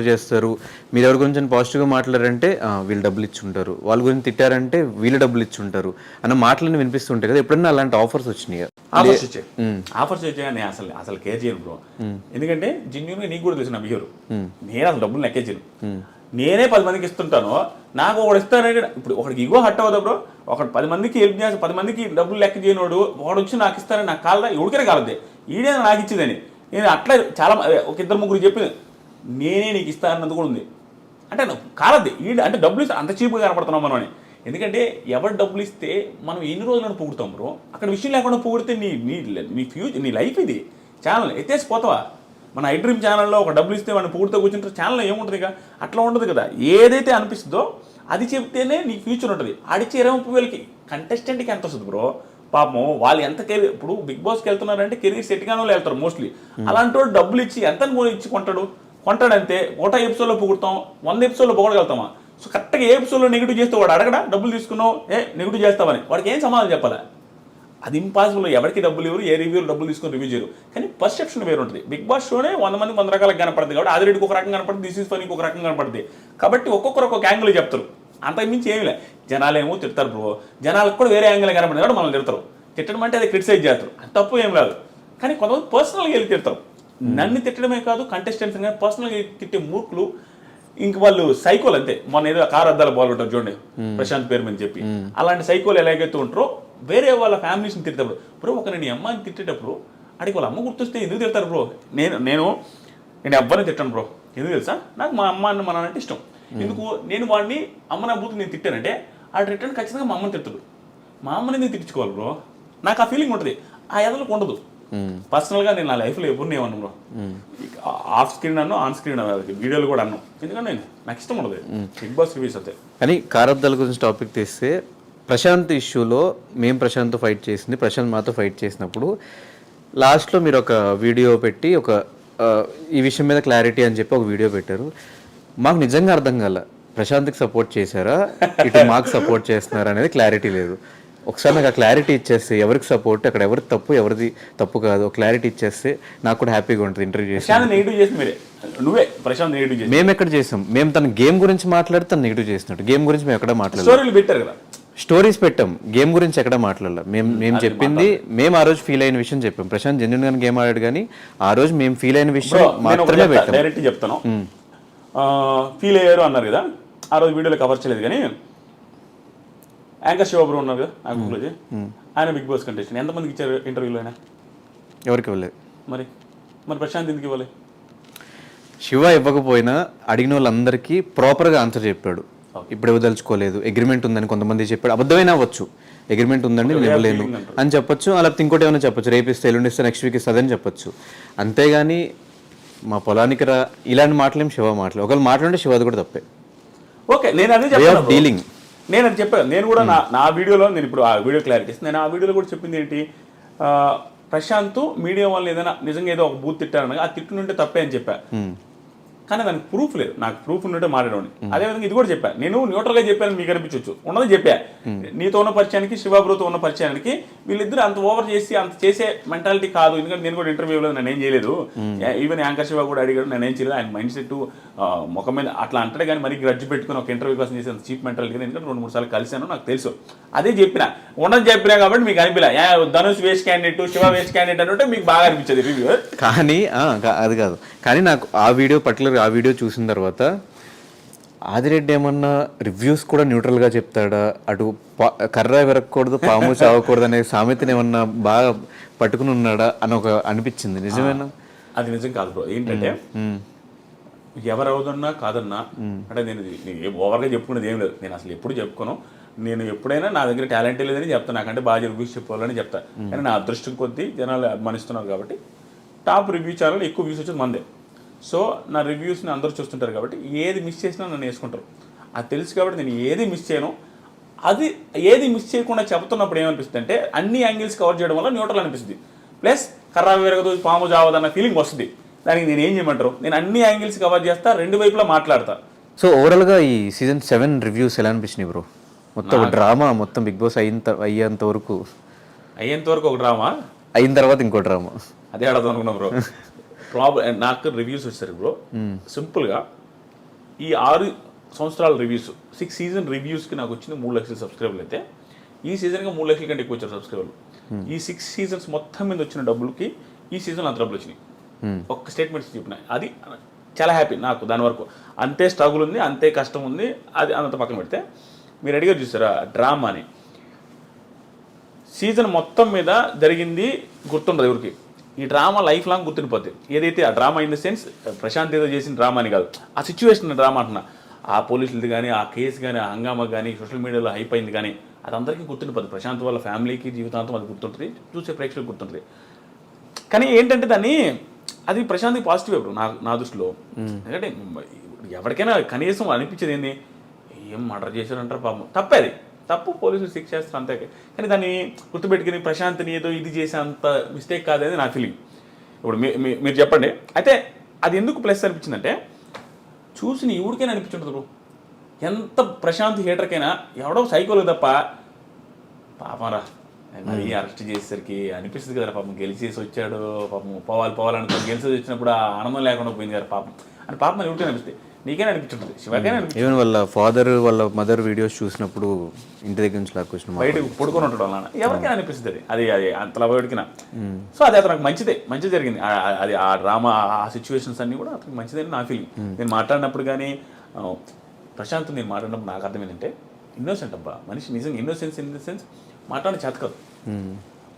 చేస్తారు. మీరు ఎవరి గురించి పాజిటివ్గా మాట్లాడారంటే వీళ్ళు డబ్బులు ఇచ్చుంటారు, వాళ్ళ గురించి తిట్టారంటే వీళ్ళు డబ్బులు ఇచ్చుంటారు అన్న మాటలన్నీ వినిపిస్తుంటాయి కదా. ఎప్పుడన్నా అలాంటి ఆఫర్స్ వచ్చినాయి? ఆఫర్స్ వచ్చాయి నేను అసలు అసలు కేర్ చేయను బ్రో. ఎందుకంటే జెన్యూన్గా నీకు కూడా తెలుసు నా బిహేవియర్. నేను అసలు డబ్బులు లెక్కే చేయను. నేనే 10 మందికి ఇస్తుంటాను. నాకు ఒకడు ఇస్తానంటే ఇప్పుడు ఒకడికి ఇగో హట్ అవుతా బ్రో. ఒకటి 10 మందికి హెల్ప్ చేసి 10 మందికి డబ్బులు లెక్క చేయనోడు వాడు వచ్చి నాకు ఇస్తానని నాకు కాలదా ఎవరికైనా కాలదే ఈడే నాకు ఇచ్చేదని. నేను అట్లా చాలా ఒక 2-3 చెప్పింది నేనే నీకు ఇస్తానన్నది కూడా ఉంది. అంటే కాలద్ది ఈడ అంటే డబ్బులు ఇస్తే అంత చీప్గా కనపడుతున్నాం మనం అని. ఎందుకంటే ఎవరు డబ్బులు ఇస్తే మనం ఎన్ని రోజులను పొగుడుతాం బ్రో. అక్కడ విషయం లేకుండా పొగిడితే నీ ఫ్యూచర్ నీ లైఫ్ ఇది. ఛానల్ ఎత్తేసిపోతావా? మన ఐ డ్రీమ్ ఛానల్లో ఒక డబ్బులు ఇస్తే వాడిని పొగుడుతూ కూర్చుంటారు. ఛానల్లో ఏముంటుంది ఇక అట్లా ఉండదు కదా. ఏదైతే అనిపిస్తుందో అది చెప్తేనే నీకు ఫ్యూచర్ ఉంటుంది. ఆడిచ్చే 20,000కి కంటెస్టెంట్కి ఎంత వస్తుంది బ్రో? పాపం వాళ్ళు ఎంత కెరీర్ ఇప్పుడు బిగ్ బాస్కి వెళ్తున్నారంటే కెరీర్ సెట్ కాని వాళ్ళు వెళ్తారు మోస్ట్లీ. అలాంటి వాడు డబ్బులు ఇచ్చి ఎంత ఇచ్చి కొంటాడంతే. ఒకటో ఎపిసోడ్లో పొగుడతాం, 100 ఎపిసోడ్లో పొగడగలుగుతామా? సో కరెక్ట్గా ఏ ఎపిసోడ్లో నెగిటివ్ చేస్తే వాడు అడగడా డబ్బులు తీసుకున్నావు నెగిటివ్ చేస్తామని వాడికి ఏం సమాధానం చెప్పాలా? అది ఇంపాసిబుల్. ఎవరికి డబ్బులు ఇవ్వరు, ఏ రివ్యూలు డబ్బులు తీసుకొని రివ్యూ చేయరు. కానీ పర్సెప్షన్ వేరు ఉంటుంది. బిగ్ బాస్ షోనే 100 మందికి 100 రకాలుగా కనపడుతుంది కాబట్టి ఆదిరెడ్డికి ఒక రకంగా కనపడుతుంది, దిస్ ఈజ్ ఫనీకి ఒక రకంగా కనపడుతుంది. కాబట్టి ఒక్కొక్కరు ఒక్కొక్క యాంగిల్ చెప్తారు. అంతకుమించి ఏమి లే. జనాలు ఏమో తిడతారు బ్రో, జనాలకు కూడా వేరే యాంగిల్ కనపడింది కాబట్టి మనల్ని తిడతారు. తిట్టడం అంటే అది క్రిటిసైజ్ చేస్తారు, అది తప్పు ఏం లేదు. కానీ కొంతమంది పర్సనల్గా వెళ్ళి తిడతారు. నన్ను తిట్టడమే కాదు కంటెస్టెంట్స్ కానీ పర్సనల్గా తిట్టే మూర్ఖులు ఇంక వాళ్ళు సైకోలు అంతే. మొన్న ఏదో కారు అద్దాల బాల్ ఉంటారు చూడండి ప్రశాంత్ పేరు అని చెప్పి, అలాంటి సైకోలు ఎలాగైతే ఉంటారో వేరే వాళ్ళ ఫ్యామిలీస్ని తిట్టేటప్పుడు బ్రో ఒక నేను అమ్మాయిని తిట్టేటప్పుడు అడిగి వాళ్ళ అమ్మ గుర్తొస్తే ఎందుకు తిడతారు బ్రో? నేను ఎవ్వరిని తిట్టాను బ్రో. ఎందుకు తెలుసా? నాకు మా అమ్మ అన్న మన అంటే ఇష్టం. ఎందుకు నేను వాడిని అమ్మ నా బూత్ నేను తిట్టానంటే ఆడు రిటర్న్ ఖచ్చితంగా మా అమ్మని తిట్టడు. మా అమ్మని నేను తిట్టించుకోవాలి బ్రో. నాకు ఆ ఫీలింగ్ ఉంటుంది, ఆ ఎదలకు ఉండదు. పర్సనల్గా నేను నా లైఫ్లో ఎవరిని ఏమన్నాను బ్రో. ఆఫ్ స్క్రీన్ అన్నాను, ఆన్ స్క్రీన్ వీడియోలు కూడా అన్నాను. ఎందుకంటే నాకు ఇష్టం ఉండదు బిగ్ బాస్ రివ్యూస్ అయితే. కానీ కారబ్దాల గురించి టాపిక్ తీస్తే ప్రశాంత్ ఇష్యూలో మేము ప్రశాంత్తో ఫైట్ చేసింది, ప్రశాంత్ మాతో ఫైట్ చేసినప్పుడు లాస్ట్లో మీరు ఒక వీడియో పెట్టి ఈ విషయం మీద క్లారిటీ అని చెప్పి ఒక వీడియో పెట్టారు. మాకు నిజంగా అర్థం కాల, ప్రశాంత్కి సపోర్ట్ చేశారా ఇటు మాకు సపోర్ట్ చేస్తున్నారా అనేది క్లారిటీ లేదు. ఒకసారి నాకు ఆ క్లారిటీ ఇచ్చేస్తే ఎవరికి సపోర్ట్, అక్కడ ఎవరికి తప్పు, ఎవరిది తప్పు కాదు, క్లారిటీ ఇచ్చేస్తే నాకు కూడా హ్యాపీగా ఉంటుంది. ఇంటర్వ్యూ చేసి మేము ఎక్కడ చేసాం? మేము తన గేమ్ గురించి మాట్లాడితే తను నెగిటివ్ చేసినట్టు. గేమ్ గురించి మేము ఎక్కడ మాట్లాడలేదు, స్టోరీస్ పెట్టాం, గేమ్ గురించి ఎక్కడ మాట్లాడలేదు. మేము చెప్పింది మేము ఆ రోజు ఫీల్ అయిన విషయం చెప్పాం. ప్రశాంత్ జెన్యూన్ గానే గేమ్ ఆడాడు కానీ ఆ రోజు మేము ఫీల్ అయిన విషయం మాత్రమే పెట్టాం. డైరెక్ట్ చెప్తాను, ఫీల్ అయ్యారు అన్నారు కదా, ఆ రోజు వీడియోలో కవర్ చేయలేదు. కానీ యాంకర్ శివబ్రో ఉన్నారు కదా యాంకర్, ఆయన బిగ్ బాస్ కంటెస్టెంట్. ఎంతమందికి ఇచ్చారు ఇంటర్వ్యూలో? ఆయన ఎవరికి ఇవ్వలేదు. మరి ప్రశాంత్ ఎందుకు ఇవ్వాలి? శివ ఇవ్వకపోయినా అడిగిన వాళ్ళందరికీ ప్రాపర్గా ఆన్సర్ చెప్పాడు. ఇప్పుడు ఇవ్వదలుచుకోలేదు, అగ్రిమెంట్ ఉందని కొంతమంది చెప్పాడు. అబద్ధమైనా అవ్వచ్చు, అగ్రిమెంట్ ఉందండి నేను ఇవ్వలేను అని చెప్పొచ్చు, లేకపోతే ఇంకోటి ఏమైనా చెప్పొచ్చు, రేపిస్తే ఎల్లుండి ఇస్తే నెక్స్ట్ వీక్ ఇస్తుందని చెప్పొచ్చు. అంతేగాని మా పొలానికి రా ఇలాంటి మాటలేం శివ మాటలు. ఒకవేళ మాట్లాడితే శివది కూడా తప్పే. ఓకే, నేను అదే డీలింగ్ నేను అది చెప్పాను. నేను కూడా నా వీడియోలో నేను ఇప్పుడు ఆ వీడియో క్లారిటీ ఇస్తాను. నేను ఆ వీడియోలో కూడా చెప్పింది ఏంటి, ప్రశాంత్ మీడియా వాళ్ళు ఏదైనా నిజంగా ఏదో ఒక బూత్ తిట్టారనగా ఆ తిట్టునుంటే తప్పే అని చెప్పా. కానీ దానికి ప్రూఫ్ లేదు. నాకు ప్రూఫ్ ఉన్నట్టే మాట్లాడేవాడిని. అదేవిధంగా ఇది కూడా చెప్పాను, నేను న్యూట్రల్గా చెప్పాను, మీకు అనిపించవచ్చు, ఉన్నది చెప్పా. నీతో ఉన్న పరిచయానికి శివబ్రోతో ఉన్న పరిచయానికి వీళ్ళిద్దరు అంత ఓవర్ చేసి అంత చేసే మెంటాలిటీ కాదు. ఎందుకంటే నేను కూడా ఇంటర్వ్యూలో నేను ఏం చేయలేదు, ఈవెన్ యాంకర్ శివ కూడా అడిగాడు, నేను ఏం చేయలేదు. ఆయన మైండ్ సెట్ ముఖం మీద అట్లా అంటాడు కానీ మరి గ్రడ్జ్ పెట్టుకుని ఒక ఇంటర్వ్యూ కోసం చేసే చీప్ మెంటాలిటీ. ఎందుకంటే 2-3 సార్లు కలిశాను, నాకు తెలుసు. అదే చెప్పినా, ఉండని చెప్పినా కాబట్టి మీకు అనిపించలే Dhanush waste candidate, Shiva waste candidate అంటే మీకు బాగా అనిపించేది రివ్యూ. కానీ అది కాదు. కానీ నాకు ఆ వీడియో పర్టికులర్ ఆ వీడియో చూసిన తర్వాత ఆదిరెడ్డి ఏమన్నా రివ్యూస్ కూడా న్యూట్రల్గా చెప్తాడా, అటు కర్ర విరగకూడదు పాము చావకూడదు అనే సామెతను ఏమన్నా బాగా పట్టుకుని ఉన్నాడా అని ఒక అనిపించింది. నిజమేనా? అది నిజం కాదు బ్రో. ఏంటంటే ఎవరు అవుతున్నా కాదన్నా అంటే నేను ఓవర్గా చెప్పుకునేది ఏం లేదు. నేను అసలు ఎప్పుడు చెప్పుకోను. నేను ఎప్పుడైనా నా దగ్గర టాలెంట్ లేదని చెప్తాను, నాకంటే బాగా రివ్యూస్ చెప్పుకోవాలని చెప్తాను. కానీ నా అదృష్టం కొద్దీ జనాలు అభిమానిస్తున్నారు కాబట్టి టాప్ రివ్యూ ఛానల్ ఎక్కువ వ్యూస్ వచ్చేది మందే. సో నా రివ్యూస్ని అందరూ చూస్తుంటారు కాబట్టి ఏది మిస్ చేసినా నన్ను వేసుకుంటారు. అది తెలుసు కాబట్టి నేను ఏది మిస్ చేయను. అది ఏది మిస్ చేయకుండా చెప్తున్నప్పుడు ఏమనిపిస్తుంది అంటే అన్ని యాంగిల్స్ కవర్ చేయడం వల్ల న్యూట్రల్ అనిపిస్తుంది. ప్లస్ కర్రా విరగదు పాము జావదన్న ఫీలింగ్ వస్తుంది. దానికి నేను ఏం చేయమంటారు, నేను అన్ని యాంగిల్స్ కవర్ చేస్తా, 2 వైపులా మాట్లాడతా. సో ఓవరాల్గా ఈ సీజన్ 7 రివ్యూస్ ఎలా అనిపించినాయి బ్రో? మొత్తం డ్రామా, మొత్తం బిగ్ బాస్ అయ్యేంత వరకు ఒక డ్రామా, అయిన తర్వాత ఇంకో డ్రామా. అదే అడదాం అనుకున్నా బ్రో. నాకు రివ్యూస్ వచ్చారు బ్రో. సింపుల్గా ఈ 6 సంవత్సరాల రివ్యూస్ 6 సీజన్ రివ్యూస్కి నాకు వచ్చింది 3 లక్షల సబ్స్క్రైబర్లు అయితే ఈ సీజన్గా 3 లక్షల కంటే ఎక్కువ వచ్చారు సబ్స్క్రైబర్లు. ఈ 6 సీజన్స్ మొత్తం మీద వచ్చిన డబ్బులకి ఈ సీజన్ అంత డబ్బులు వచ్చినాయి. ఒక్క స్టేట్మెంట్స్ చెప్పిన అది చాలా హ్యాపీ నాకు. దాని వరకు అంతే స్ట్రగుల్ ఉంది, అంతే కష్టం ఉంది, అది అంత పక్కన పెడితే మీరు అడిగారు చూసారా డ్రామా అని. సీజన్ మొత్తం మీద జరిగింది గుర్తుండదు ఎవరికి. ఈ డ్రామా లైఫ్ లాంగ్ గుర్తుండిపోద్ది. ఏదైతే ఆ drama in the sense Prashant ఏదో చేసిన డ్రామా అని కాదు, ఆ సిచ్యువేషన్ డ్రామా అంటున్నా. ఆ పోలీసులది కానీ, ఆ కేసు కానీ, ఆ హంగామా కానీ, సోషల్ మీడియాలో హైప్ అయింది కానీ అది అందరికీ గుర్తుండిపోద్ది. ప్రశాంత్ వాళ్ళ ఫ్యామిలీకి జీవితాంతం అది గుర్తుంటుంది, చూసే ప్రేక్షకులకు గుర్తుంటుంది. కానీ ఏంటంటే అది ప్రశాంత్కి పాజిటివ్ ఇప్పుడు నా దృష్టిలో. ఎందుకంటే ఎవరికైనా కనీసం అనిపించేది ఏంది, ఏం మర్డర్ చేశారంటారు పాపం, తప్పే అది తప్పు, పోలీసులు శిక్ష చేస్తారు అంతే. కానీ దాన్ని గుర్తుపెట్టుకుని ప్రశాంత్ని ఏదో ఇది చేసే అంత మిస్టేక్ కాదని నా ఫీలింగ్. ఇప్పుడు మీరు చెప్పండి. అయితే అది ఎందుకు ప్లస్ అనిపించిందంటే చూసి ఎవరికైనా అనిపించుంటుంది బ్రో, ఎంత ప్రశాంత్ హేటర్కైనా ఎవడో సైకోలు తప్ప పాపం రా మరి అరెస్ట్ చేసేసరికి అనిపిస్తుంది కదా పాపం, గెలిచేసి వచ్చాడు పాపం, పోవాలనుకో గెలిచేసి వచ్చినప్పుడు ఆ ఆనందం లేకుండా పోయింది కదా పాపం అని పాపం ఎవరికైనా అనిపిస్తుంది. నీకైనా అనిపించుంటుంది, శివకైనా అనిపిస్తుంది. ఈవెన్ వాళ్ళ ఫాదర్ వాళ్ళ మదర్ వీడియోస్ చూసినప్పుడు ఇంటి దగ్గర నుంచి లాక్కొచ్చిన బయటకు పడుకొని ఉంటాడు అలా ఎవరికైనా అనిపిస్తుంది అది అంతలా బయటకినా. సో అది అతనికి మంచి జరిగింది. అది ఆ డ్రామా ఆ సిచ్యువేషన్స్ అన్నీ కూడా అతనికి మంచిదని నా ఫీలింగ్. నేను మాట్లాడినప్పుడు కానీ ప్రశాంత్ నేను మాట్లాడినప్పుడు నాకు అర్థం ఏంటంటే ఇన్నోసెంట్ అబ్బా మనిషి, నిజంగా ఇన్నోసెన్స్ ఇన్ ద సెన్స్ మాట్లాడే చేత కాదు.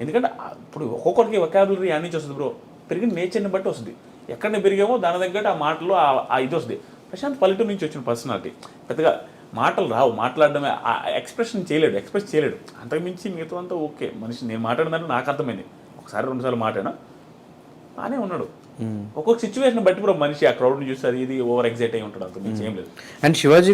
ఎందుకంటే ఇప్పుడు ఒక్కొక్కరికి వొకాబులరీ యాడ్ నుంచి వస్తుంది బ్రో, పెరిగిన నేచర్ని బట్టి వస్తుంది. ఎక్కడ పెరిగామో దాని తగ్గట్టు ఆ మాటలు ఆ ఇది వస్తుంది. ప్రశాంత్ పల్లెటూరు నుంచి వచ్చిన పర్సనాలిటీ, పెద్దగా మాటలు రావు, మాట్లాడడమే ఎక్స్ప్రెస్ చేయలేడు. అంతకుమించి మిగతా అంతా ఓకే. మనిషి నేను మాట్లాడిన నాకు అర్థమైంది. ఒకసారి 2 సార్లు మాట్లాడినా బాగానే ఉన్నాడు. ఒక్కొక్క సిచ్యువేషన్ బట్టి బ్రో మనిషి ఆ క్రౌడ్ని చూసి అది ఇది ఓవర్ ఎగ్జైట్ అయి ఉంటాడు, అంతకుమించి ఏం లేదు. అండ్ శివాజీ